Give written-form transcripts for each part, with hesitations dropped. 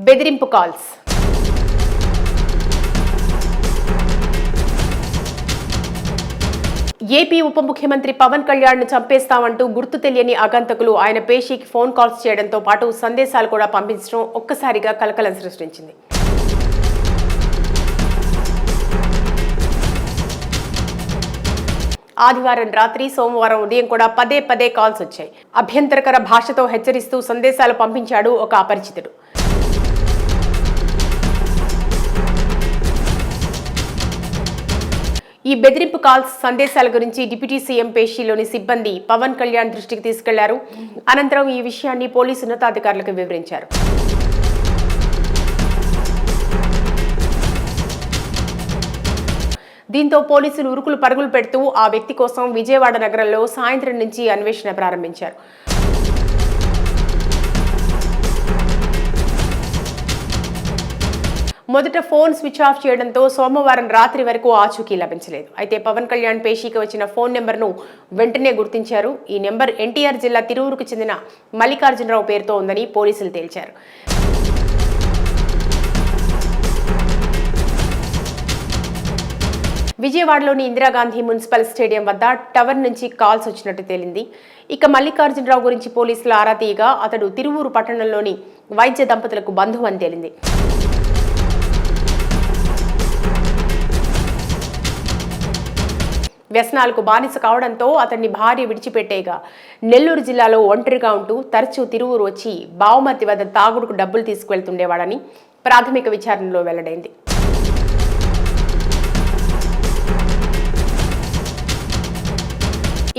బెదిరింపు calls. AP ఉప ముఖ్యమంత్రి పవన్ కళ్యాణ్ ను చంపేస్తామంటూ గుర్తు తెలియని ఆగంతకులు ఆయన పేషీకి ఫోన్ కాల్స్ చేయడంతో పాటు సందేశాలు కూడా పంపించడం ఒక్కసారిగా కలకలం సృష్టించింది. ఆదివారం రాత్రి సోమవారం ఉదయం కూడా పదే పదే కాల్స్ వచ్చాయి. అభ్యంతరకర భాషతో హెచ్చరిస్తూ సందేశాలు పంపించాడు ఒక అపరిచితుడు. ఈ బెదిరింపు కాల్స్ సందేశాల గురించి డిప్యూటీ సీఎం పేషీలోని సిబ్బంది పవన్ కళ్యాణ్ దృష్టికి తీసుకెళ్లారు. అనంతరం ఈ విషయాన్ని పోలీసు ఉన్నతాధికారులకు వివరించారు. దీంతో పోలీసులు ఉరుకులు పరుగులు పెడుతూ ఆ వ్యక్తి కోసం విజయవాడ నగరంలో సాయంత్రం నుంచి అన్వేషణ ప్రారంభించారు. మొదట ఫోన్ స్విచ్ ఆఫ్ చేయడంతో సోమవారం రాత్రి వరకు ఆచూకీ లభించలేదు. అయితే పవన్ కళ్యాణ్ పేషీకి వచ్చిన ఫోన్ నెంబర్ను వెంటనే గుర్తించారు. ఈ నెంబర్ ఎన్టీఆర్ జిల్లా తిరువురుకు చెందిన మల్లికార్జునరావు పేరుతో ఉందని పోలీసులు తేల్చారు. విజయవాడలోని ఇందిరాగాంధీ మున్సిపల్ స్టేడియం వద్ద టవర్ నుంచి కాల్స్ వచ్చినట్టు తేలింది. ఇక మల్లికార్జునరావు గురించి పోలీసులు ఆరా తీయగా అతడు తిరువూరు పట్టణంలోని వైద్య దంపతులకు బంధువు అని తేలింది. వ్యసనాలకు బానిస కావడంతో అతన్ని భార్య విడిచిపెట్టేగా నెల్లూరు జిల్లాలో ఒంటరిగా ఉంటూ తరచూ తిరువూరు వచ్చి బావుమతి వద్ద తాగుడుకు డబ్బులు తీసుకువెళ్తుండేవాడని ప్రాథమిక విచారణలో వెల్లడైంది.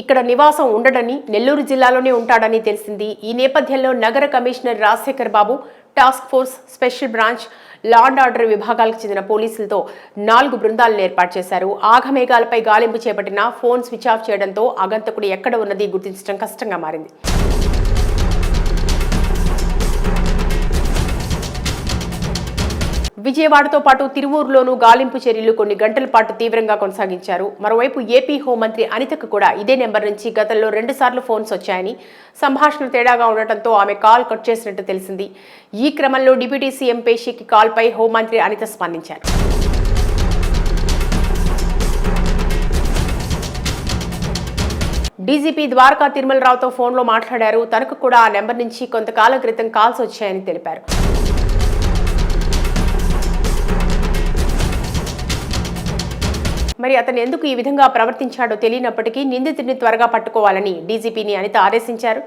ఇక్కడ నివాసం ఉండడని, నెల్లూరు జిల్లాలోనే ఉంటాడని తెలిసింది. ఈ నేపథ్యంలో నగర commissioner Rajasekhar Babu, task force, special branch, law and order విభాగాలకు చెందిన పోలీసులతో 4 బృందాలను ఏర్పాటు చేశారు. ఆఘమేఘాలపై గాలింపు చేపట్టిన ఫోన్ స్విచ్ ఆఫ్ చేయడంతో ఆగంతకుడు ఎక్కడ ఉన్నది గుర్తించడం కష్టంగా మారింది. విజయవాడతో పాటు తిరువూరులోనూ గాలింపు చర్యలు కొన్ని గంటల పాటు తీవ్రంగా కొనసాగించారు. మరోవైపు ఏపీ హోంమంత్రి అనితకు కూడా ఇదే నెంబర్ నుంచి గతంలో 2 సార్లు ఫోన్స్ వచ్చాయని, సంభాషణలు తేడాగా ఉండటంతో ఆమె కాల్ కట్ చేసినట్టు తెలిసింది. ఈ క్రమంలో డిప్యూటీ సీఎం పేషీకి కాల్పై హోంమంత్రి అనిత స్పందించారు. డీజీపీ ద్వారకా తిరుమలరావుతో ఫోన్లో మాట్లాడారు. తనకు కూడా ఆ నెంబర్ నుంచి కొంతకాలం క్రితం కాల్స్ వచ్చాయని తెలిపారు. మరి అతను ఎందుకు ఈ విధంగా ప్రవర్తించాడో తెలియనప్పటికీ నిందితుడిని త్వరగా పట్టుకోవాలని డీజీపీని అనిత ఆదేశించారు.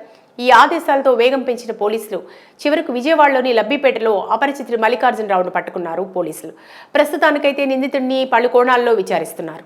ఈ ఆదేశాలతో వేగం పెంచిన పోలీసులు చివరకు విజయవాడలోని లబ్బిపేటలో అపరిచితుడు మల్లికార్జునరావును పట్టుకున్నారు పోలీసులు. ప్రస్తుతానికైతే నిందితుడిని పలు కోణాల్లో విచారిస్తున్నారు.